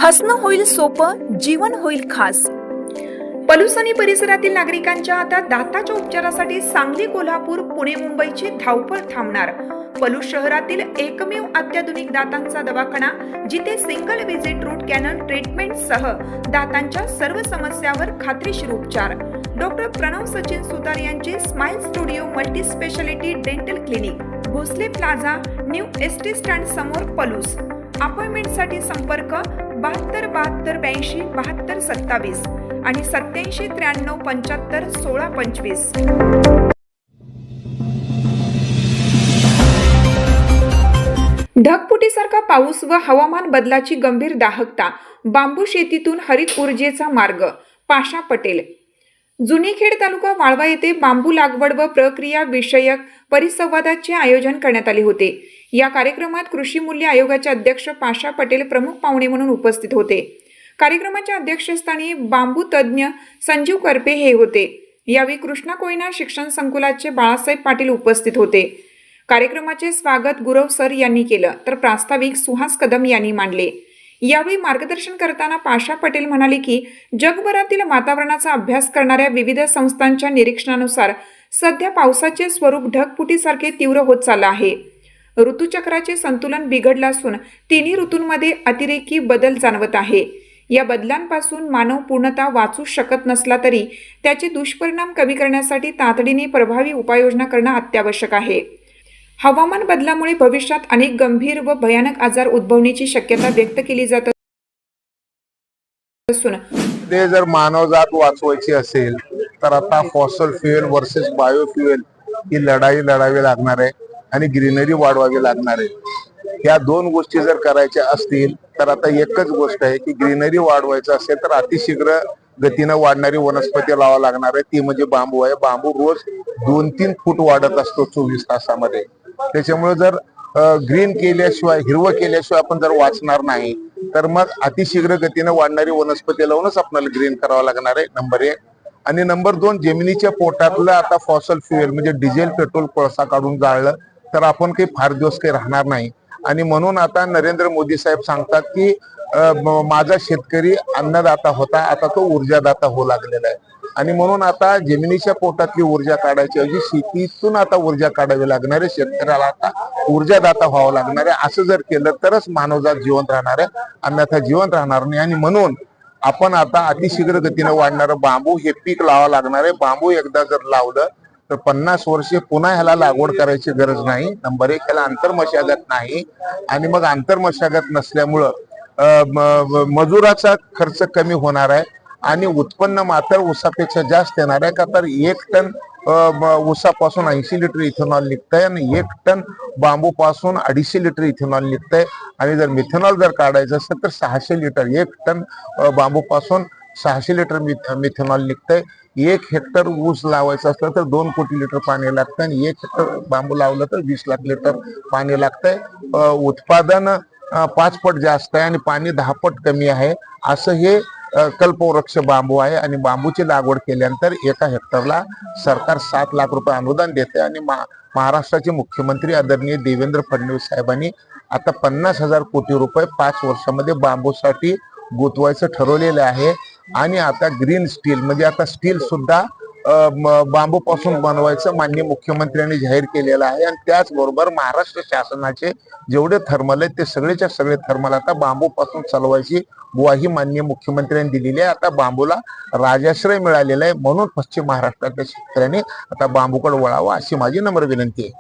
हसणं होईल सोपं, जीवन होईल खास। पलूस आणि परिसरातील नागरिकांच्या आता दाताच्या उपचारासाठी सांगली, कोल्हापूर, पुणे, मुंबईची धावपळ थांबणार। पलूस शहरातील एकमेव अत्याधुनिक दातांचा दवाखाना, जिथे single visit root canal treatment सह दातांच्या सर्व समस्यावर खात्रीशीर उपचार। डॉक्टर प्रणव सचिन सुतार यांचे smile studio multi speciality dental clinic, Bhosale plaza, new ST stand समोर, पलूस। अपॉइंटमेंटसाठी संपर्क 72 72 82 72 27 आणि 87 93 75 16 25। ढगफुटीसारखा पाऊस व हवामान बदलाची गंभीर दाहकता, बांबू शेतीतून हरित ऊर्जेचा मार्ग। पाशा पटेल। जुनीखेड तालुका वाळवा येथे बांबू लागवड व प्रक्रिया विषयक परिसंवादाचे आयोजन करण्यात आले होते। या कार्यक्रमात कृषी मूल्य आयोगाचे अध्यक्ष पाशा पटेल प्रमुख पाहुणे म्हणून उपस्थित होते। कार्यक्रमाच्या अध्यक्षस्थानी बांबू तज्ज्ञ संजीव करपे हे होते। यावेळी कृष्णा कोयना शिक्षण संकुलाचे बाळासाहेब पाटील उपस्थित होते। कार्यक्रमाचे स्वागत गुरव सर यांनी केलं, तर प्रास्ताविक सुहास कदम यांनी मांडले। यावेळी मार्गदर्शन करताना पाशा पटेल म्हणाले की जगभरातील वातावरणाचा अभ्यास करणाऱ्या विविध संस्थांच्या निरीक्षणानुसार सध्या पावसाचे स्वरूप ढगफुटीसारखे तीव्र होत चालले आहे। ऋतुचक्राचे संतुलन बिघडले असून तिन्ही ऋतूंमध्ये अतिरेकी बदल जाणवत आहे। या बदलांपासून मानव पूर्णतः वाचू शकत नसला तरी त्याचे दुष्परिणाम कमी करण्यासाठी तातडीने प्रभावी उपाययोजना करणे अत्यावश्यक आहे। हवामान बदलामुळे भविष्यात अनेक गंभीर व भयानक आजार उद्भवण्याची शक्यता व्यक्त केली जात असून ते जर मानवजात वाचवायची असेल तर आता फॉसल फ्युएल वर्सेस बायोफ्युएल ही लढाई लढावी लागणार आहे आणि ग्रीनरी वाढवावी लागणार आहे। या दोन गोष्टी जर करायच्या असतील तर आता एकच गोष्ट आहे की ग्रीनरी वाढवायचं असेल तर अतिशीघ्र गतीनं वाढणारी वनस्पती लावावी लागणार आहे, ती म्हणजे बांबू आहे। बांबू रोज 2-3 फूट वाढत असतो 24 तासामध्ये। त्याच्यामुळे जर ग्रीन केल्याशिवाय, हिरवं केल्याशिवाय आपण जर वाचणार नाही तर मग अतिशीघ्र गतीनं वाढणारी वनस्पती लावूनच आपल्याला ग्रीन करावं लागणार आहे, नंबर 1। आणि नंबर 2, जमिनीच्या पोटातलं आता फॉसल फ्युएल म्हणजे डिझेल, पेट्रोल, कोळसा काढून जाळलं तर आपण काही फार दिवस काही राहणार नाही। आणि म्हणून आता नरेंद्र मोदी साहेब सांगतात की माझा शेतकरी अन्नदाता होता, आता तो ऊर्जादाता होऊ लागलेला आहे। आणि म्हणून आता जमिनीच्या पोटातली ऊर्जा काढायची ऐवजी शेतीतून आता ऊर्जा काढावी लागणार आहे। शेतकऱ्याला आता ऊर्जादाता व्हावं लागणार आहे। असं जर केलं तरच मानवजात जिवंत राहणार आहे, अन्यथा जिवंत राहणार नाही। आणि म्हणून आपण आता अतिशीघ्र गतीने वाढणारं बांबू हे पीक लावावं लागणार आहे। बांबू एकदा जर लावलं तर 50 वर्षे पुन्हा ह्याला लागवड करायची गरज नाही, नंबर 1। ह्याला आंतरमशागत नाही आणि मग आंतरमशागत नसल्यामुळं मजुराचा खर्च कमी होणार आहे आणि उत्पन्न मात्र ऊसापेक्षा जास्त येणार आहे। का तर 1 टन ऊसापासून 80 लिटर इथेनॉल निघतंय आणि 1 टन बांबू पासून 250 लिटर इथेनॉल निघतंय। आणि जर मिथेनॉल जर काढायचं असेल तर 600 लिटर, 1 टन बांबू पासून 600 लिटर मिथेनॉल निघतंय। 1 हेक्टर ऊस लावायचं असलं तर 2 कोटी लिटर पाणी लागतं आणि 1 हेक्टर बांबू लावलं तर 20 लाख लिटर पाणी लागतंय। उत्पादन 5 पट जास्त आहे आणि पाणी 10 पट कमी आहे, असं हे कल्पवृक्ष बांबू आहे। आणि बांबूची लागवड केल्यानंतर 1 हेक्टरला सरकार 7 लाख रुपये अनुदान देते। आणि महाराष्ट्राचे मुख्यमंत्री आदरणीय देवेंद्र फडणवीस साहेबांनी आता 50,000 कोटी रुपये 5 वर्षामध्ये बांबूसाठी गुंतवायचं ठरवलेलं आहे। आणि आता ग्रीन स्टील म्हणजे आता स्टील सुद्धा बांबू पासून बनवायचं माननीय मुख्यमंत्र्यांनी जाहीर केलेलं आहे। आणि त्याचबरोबर महाराष्ट्र शासनाचे जेवढे थर्मल आहेत ते सगळेच्या सगळे थर्मल आता बांबू पासून चालवायची ग्वाही माननीय मुख्यमंत्र्यांनी दिलेली आहे। आता बांबूला राजाश्रय मिळालेला आहे, म्हणून पश्चिम महाराष्ट्रातल्या शेतकऱ्यांनी आता बांबूकडे वळावं अशी माझी नम्र विनंती आहे।